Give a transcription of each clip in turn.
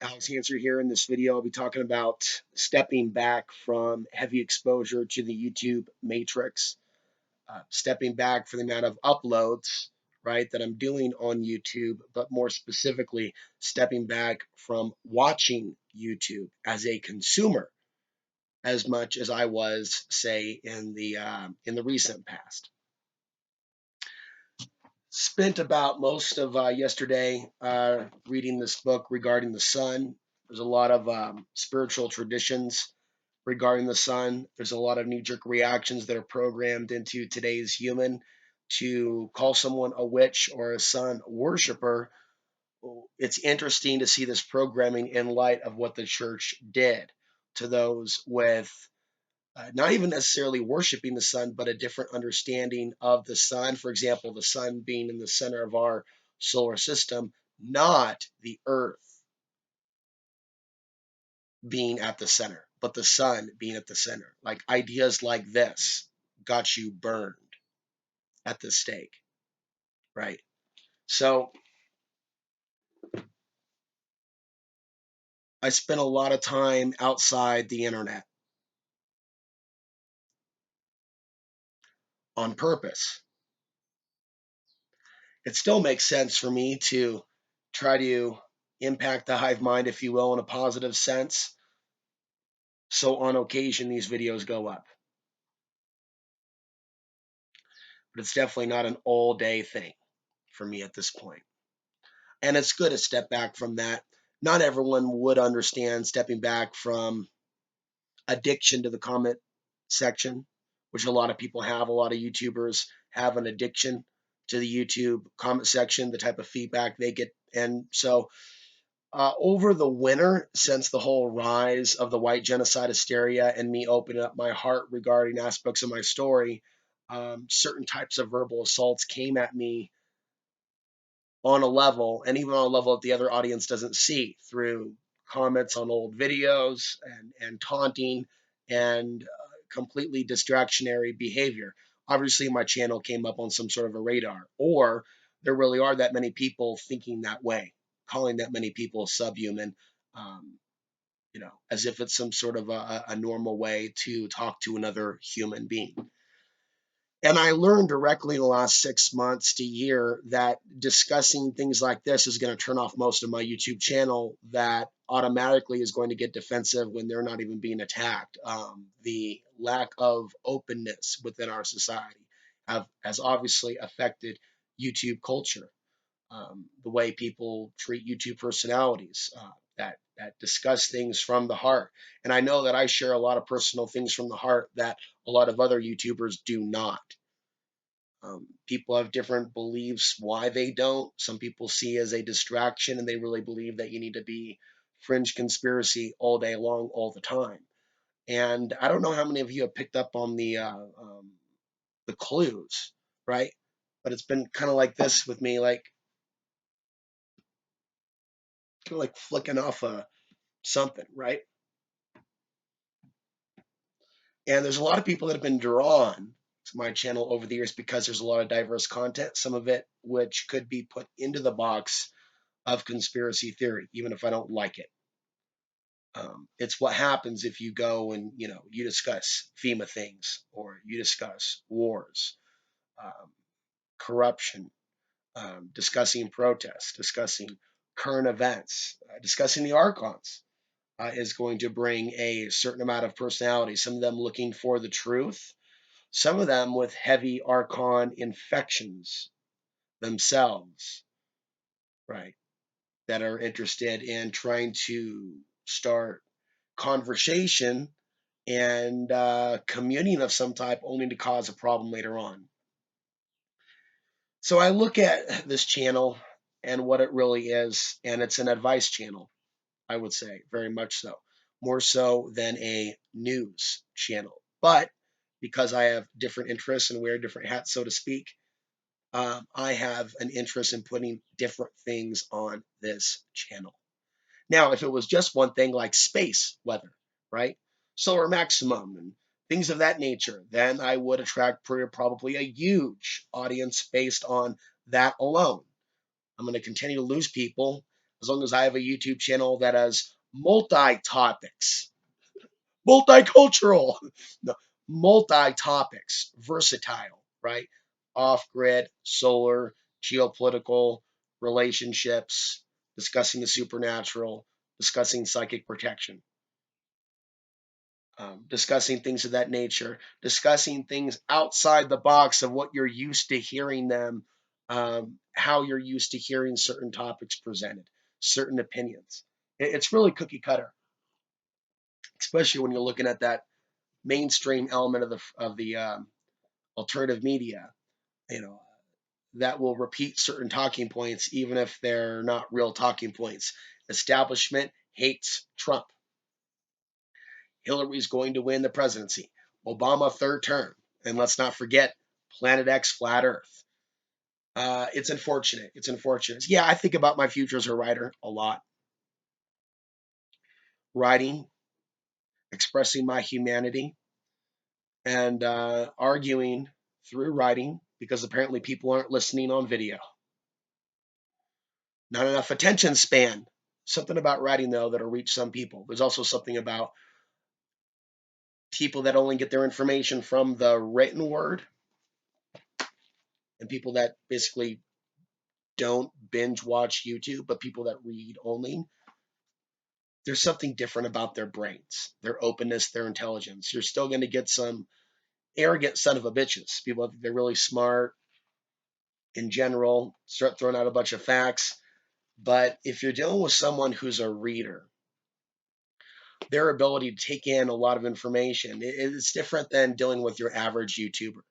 Alex Hanser here. In this video, I'll be talking about stepping back from heavy exposure to the YouTube matrix, stepping back for the amount of uploads, right, that I'm doing on YouTube, but more specifically, stepping back from watching YouTube as a consumer as much as I was, say, in the recent past. Spent about most of yesterday reading this book regarding the sun. There's a lot of spiritual traditions regarding the sun. There's a lot of knee jerk reactions that are programmed into today's human to call someone a witch or a sun worshiper. It's interesting to see this programming in light of what the church did to those with not even necessarily worshiping the sun, but a different understanding of the sun. For example, the sun being in the center of our solar system, not the earth being at the center, but the sun being at the center. Like ideas like this got you burned at the stake, right? So I spent a lot of time outside the internet on purpose. It still makes sense for me to try to impact the hive mind, if you will, in a positive sense. So on occasion, these videos go up. But it's definitely not an all day thing for me at this point. And it's good to step back from that. Not everyone would understand stepping back from addiction to the comment section, which a lot of people have. A lot of YouTubers have an addiction to the YouTube comment section, the type of feedback they get. And so over the winter, since the whole rise of the white genocide hysteria and me opening up my heart regarding aspects of my story, certain types of verbal assaults came at me on a level, and even on a level that the other audience doesn't see, through comments on old videos and taunting and completely distractionary behavior. Obviously, my channel came up on some sort of a radar, or there really are that many people thinking that way, calling that many people subhuman, um, as if it's some sort of a normal way to talk to another human being. And I learned directly in the last 6 months to year that discussing things like this is going to turn off most of my YouTube channel, that automatically is going to get defensive when they're not even being attacked. The lack of openness within our society has obviously affected YouTube culture, the way people treat YouTube personalities that discuss things from the heart. And I know that I share a lot of personal things from the heart that a lot of other YouTubers do not. People have different beliefs why they don't. Some people see as a distraction, and they really believe that you need to be fringe conspiracy all day long, all the time. And I don't know how many of you have picked up on the clues, right? But it's been kind of like this with me, like kind of like flicking off a something, right? And there's a lot of people that have been drawn to my channel over the years because there's a lot of diverse content, some of it which could be put into the box of conspiracy theory, even if I don't like it. It's what happens if you go and you discuss FEMA things, or you discuss wars, um, corruption, discussing protests, discussing current events, discussing the archons. Is going to bring a certain amount of personality. Some of them looking for the truth, some of them with heavy archon infections themselves, right? That are interested in trying to start conversation and communing of some type, only to cause a problem later on. So I look at this channel and what it really is, and it's an advice channel, I would say, very much so, more so than a news channel. But because I have different interests and wear different hats, so to speak, I have an interest in putting different things on this channel. Now, if it was just one thing like space weather, right? Solar maximum and things of that nature, then I would attract probably a huge audience based on that alone. I'm going to continue to lose people as long as I have a YouTube channel that has multi topics, multicultural, no, multi topics, versatile, right? Off grid, solar, geopolitical, relationships, discussing the supernatural, discussing psychic protection, discussing things of that nature, discussing things outside the box of what you're used to hearing them, how you're used to hearing certain topics presented, certain opinions. It's really cookie cutter, especially when you're looking at that mainstream element of the alternative media. You know that will repeat certain talking points even if they're not real talking points. Establishment hates Trump. Hillary's going to win the presidency. Obama third term. And let's not forget Planet X, flat Earth. It's unfortunate. It's unfortunate. Yeah, I think about my future as a writer a lot. Writing, expressing my humanity, and arguing through writing because apparently people aren't listening on video. Not enough attention span. Something about writing, though, that'll reach some people. There's also something about people that only get their information from the written word and people that basically don't binge watch YouTube, but people that read only. There's something different about their brains, their openness, their intelligence. You're still going to get some arrogant son of a bitches. People think they're really smart in general, start throwing out a bunch of facts. But if you're dealing with someone who's a reader, their ability to take in a lot of information, it's different than dealing with your average YouTuber,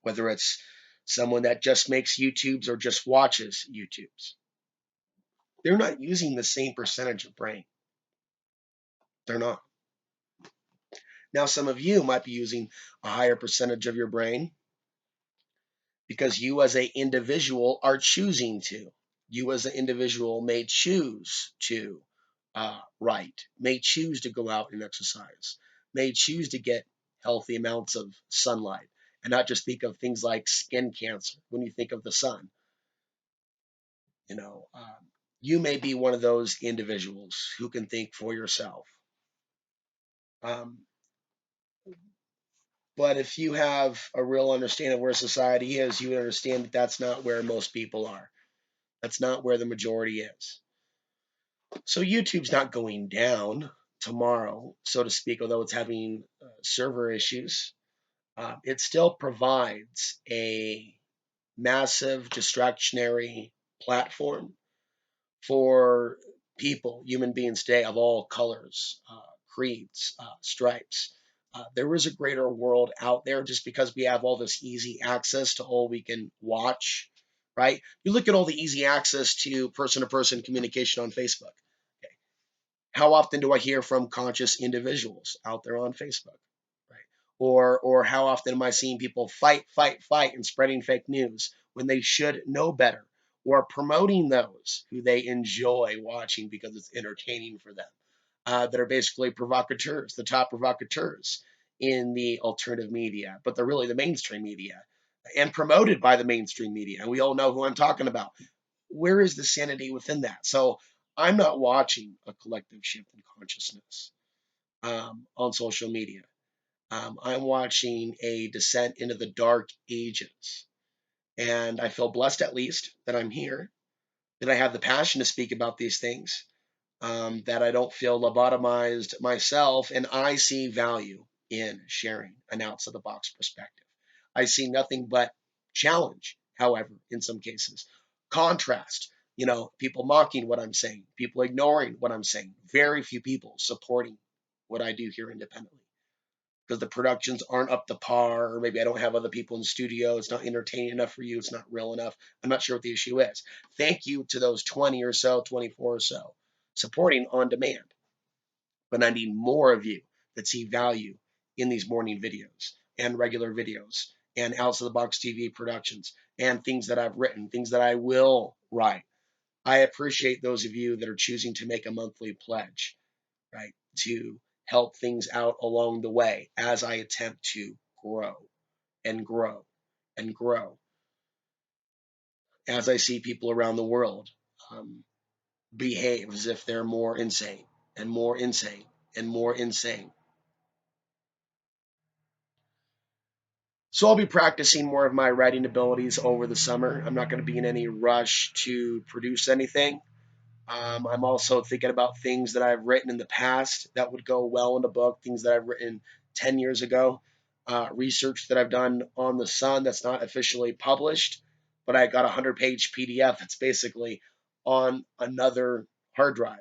whether it's someone that just makes YouTubes or just watches YouTubes. They're not using the same percentage of brain. They're not. Now, some of you might be using a higher percentage of your brain because you as an individual are choosing to. You as an individual may choose to write, may choose to go out and exercise, may choose to get healthy amounts of sunlight, and not just think of things like skin cancer when you think of the sun. You know, you may be one of those individuals who can think for yourself. Um, But if you have a real understanding of where society is, you understand that that's not where most people are. That's not where the majority is. So YouTube's not going down tomorrow, so to speak, although it's having server issues. It still provides a massive distractionary platform for people, human beings today of all colors, creeds, stripes. There is a greater world out there just because we have all this easy access to all we can watch, right? You look at all the easy access to person communication on Facebook. Okay. How often do I hear from conscious individuals out there on Facebook? Right. Or how often am I seeing people fight, and spreading fake news when they should know better, or promoting those who they enjoy watching because it's entertaining for them, that are basically provocateurs, the top provocateurs in the alternative media, but they're really the mainstream media and promoted by the mainstream media. And we all know who I'm talking about. Where is the sanity within that? So I'm not watching a collective shift in consciousness on social media. I'm watching a descent into the dark ages. And I feel blessed, at least, that I'm here, that I have the passion to speak about these things, that I don't feel lobotomized myself. And I see value in sharing an outside the box perspective. I see nothing but challenge, however, in some cases, contrast. People mocking what I'm saying, people ignoring what I'm saying, very few people supporting what I do here independently because the productions aren't up to par, or maybe I don't have other people in the studio. It's not entertaining enough for you. It's not real enough. I'm not sure what the issue is. Thank you to those 20 or so, 24 or so, supporting on demand. But I need more of you that see value in these morning videos and regular videos and outside the box TV productions and things that I've written, things that I will write. I appreciate those of you that are choosing to make a monthly pledge, right, to help things out along the way as I attempt to grow and grow and grow. As I see people around the world behave as if they're more insane and more insane and more insane. So I'll be practicing more of my writing abilities over the summer. I'm not going to be in any rush to produce anything. I'm also thinking about things that I've written in the past that would go well in a book, things that I've written 10 years ago, research that I've done on the sun that's not officially published, but I got a 100-page PDF that's basically on another hard drive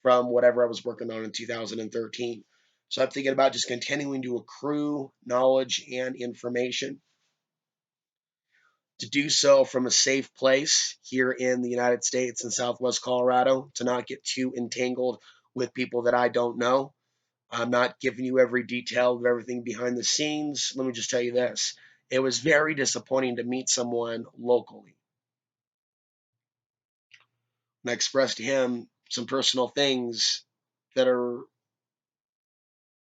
from whatever I was working on in 2013. So I'm thinking about just continuing to accrue knowledge and information, to do so from a safe place here in the United States in Southwest Colorado, to not get too entangled with people that I don't know. I'm not giving you every detail of everything behind the scenes. Let me just tell you this. It was very disappointing to meet someone locally. And I expressed to him some personal things that are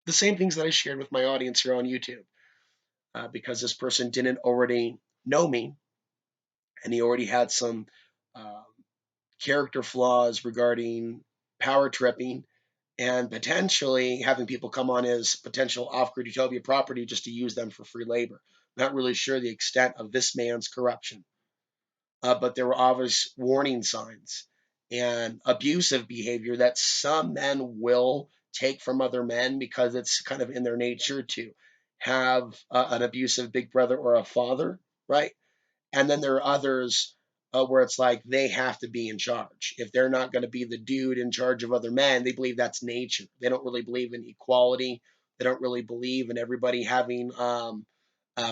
the same things that I shared with my audience here on YouTube. Because this person didn't already know me, and he already had some uh, character flaws regarding power tripping and potentially having people come on his potential off-grid utopia property just to use them for free labor. Not really sure the extent of this man's corruption, but there were obvious warning signs and abusive behavior that some men will take from other men because it's kind of in their nature to have an abusive big brother or a father, right? And then there are others where it's like they have to be in charge. If they're not going to be the dude in charge of other men, they believe that's nature. They don't really believe in equality. They don't really believe in everybody having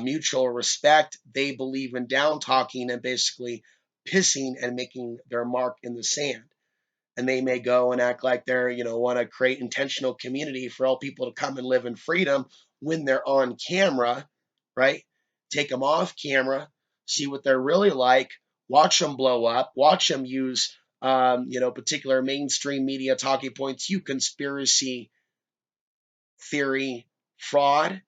mutual respect. They believe in down talking and basically pissing and making their mark in the sand. And they may go and act like they're, want to create intentional community for all people to come and live in freedom when they're on camera, right? Take them off camera, see what they're really like, watch them blow up, watch them use, particular mainstream media talking points, you conspiracy theory fraud,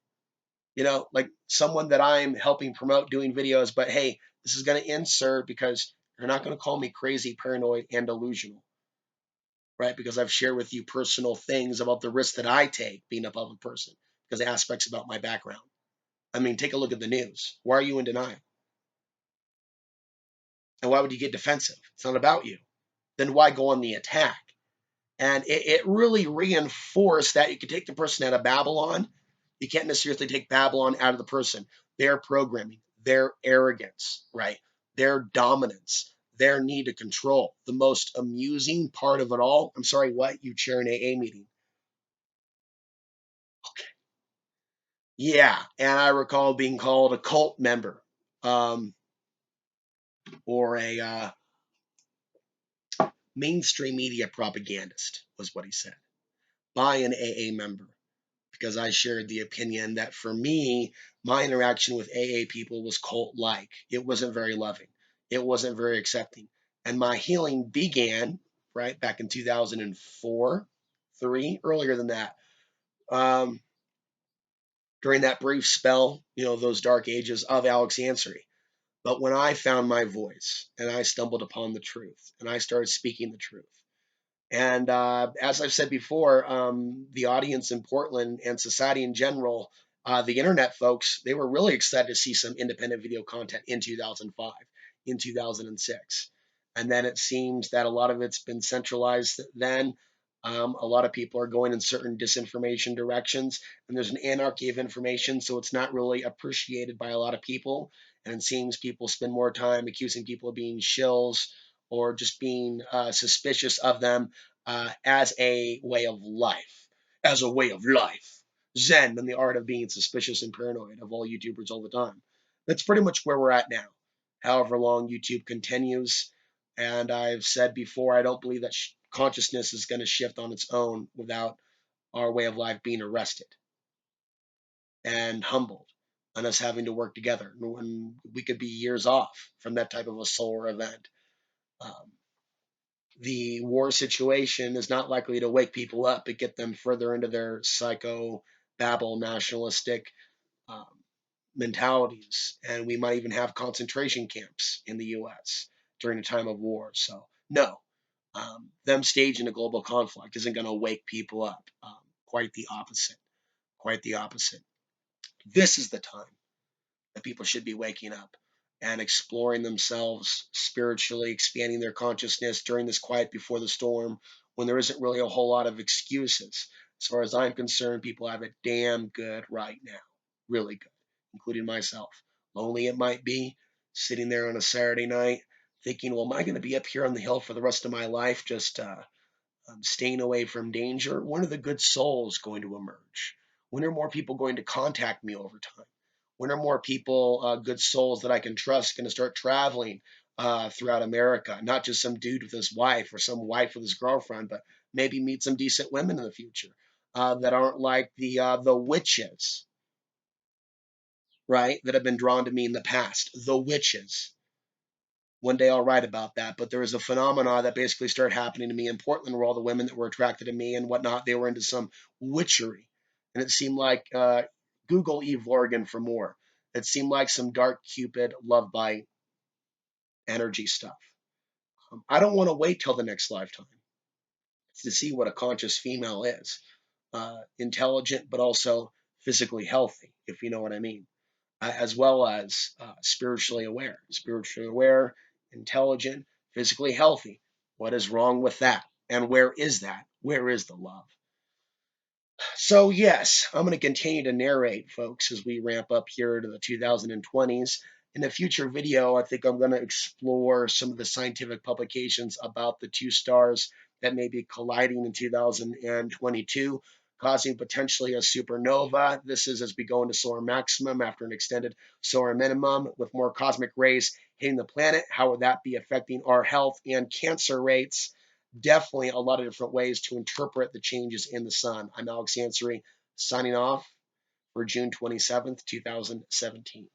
like someone that I'm helping promote doing videos, but hey, this is going to insert because you're not going to call me crazy, paranoid, and delusional, right? Because I've shared with you personal things about the risks that I take being a public person because of aspects about my background. I mean, take a look at the news. Why are you in denial? And why would you get defensive? It's not about you. Then why go on the attack? And it really reinforced that you can take the person out of Babylon. You can't necessarily take Babylon out of the person. Their programming, their arrogance, right? Their dominance, their need to control. The most amusing part of it all. I'm sorry, what? You chair an AA meeting. Yeah, and I recall being called a cult member, um, or a mainstream media propagandist, was what he said, by an AA member, because I shared the opinion that for me, my interaction with AA people was cult like. It wasn't very loving, it wasn't very accepting. And my healing began, right, back in 2004, 3, earlier than that. Um, During that brief spell, those dark ages of Alex Ansary. But when I found my voice and I stumbled upon the truth and I started speaking the truth, and as I've said before, the audience in Portland and society in general, the internet folks, they were really excited to see some independent video content in 2005, in 2006. And then it seems that a lot of it's been centralized then. A lot of people are going in certain disinformation directions, and there's an anarchy of information, so it's not really appreciated by a lot of people. And it seems people spend more time accusing people of being shills or just being suspicious of them as a way of life. As a way of life. Zen and the art of being suspicious and paranoid of all YouTubers all the time. That's pretty much where we're at now. However long YouTube continues, and I've said before, I don't believe that consciousness is going to shift on its own without our way of life being arrested and humbled and us having to work together. When we could be years off from that type of a solar event. Um, the war situation is not likely to wake people up but get them further into their psycho babble nationalistic um, mentalities. And we might even have concentration camps in the US during a time of war. So, no, them staging a global conflict isn't going to wake people up. Quite the opposite. Quite the opposite. This is the time that people should be waking up and exploring themselves spiritually, expanding their consciousness during this quiet before the storm when there isn't really a whole lot of excuses. As far as I'm concerned, people have it damn good right now. Really good, including myself. Lonely it might be, sitting there on a Saturday night thinking, well, am I going to be up here on the hill for the rest of my life just staying away from danger? When are the good souls going to emerge? When are more people going to contact me over time? When are more people, good souls that I can trust, going to start traveling throughout America? Not just some dude with his wife or some wife with his girlfriend, but maybe meet some decent women in the future that aren't like the witches, right? That have been drawn to me in the past. The witches. One day I'll write about that, but there was a phenomena that basically started happening to me in Portland where all the women that were attracted to me and whatnot, they were into some witchery. And it seemed like, Google Eve Lorgan for more. It seemed like some dark Cupid love bite energy stuff. I don't want to wait till the next lifetime to see what a conscious female is. Intelligent, but also physically healthy, if you know what I mean, as well as spiritually aware. Spiritually aware, intelligent, physically healthy. What is wrong with that? And where is that? Where is the love? So, yes, I'm going to continue to narrate, folks, as we ramp up here to the 2020s. In a future video, I think I'm going to explore some of the scientific publications about the two stars that may be colliding in 2022, causing potentially a supernova. This is as we go into solar maximum after an extended solar minimum with more cosmic rays hitting the planet. How would that be affecting our health and cancer rates? Definitely a lot of different ways to interpret the changes in the sun. I'm Alex Ansary, signing off for June 27th, 2017.